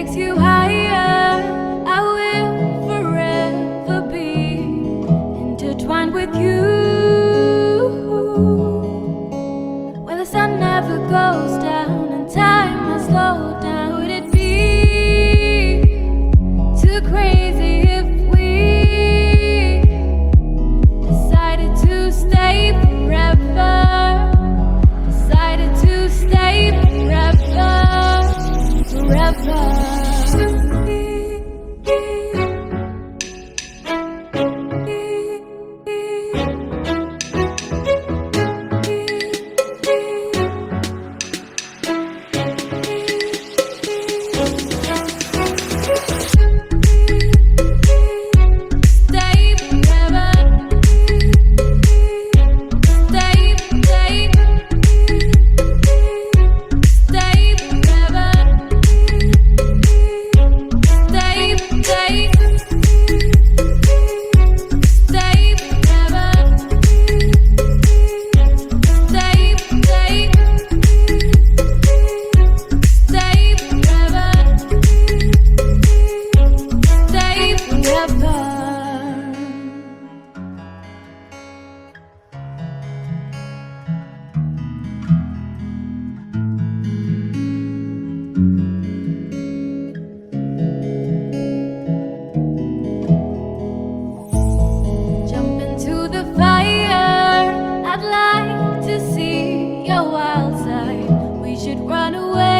takes you higher. I will forever be intertwined with you. Where the sun never goes down and time has slowed down. Would it be too crazy if we decided to stay forever? Decided to stay forever, forever. To see your wild side, we should run away.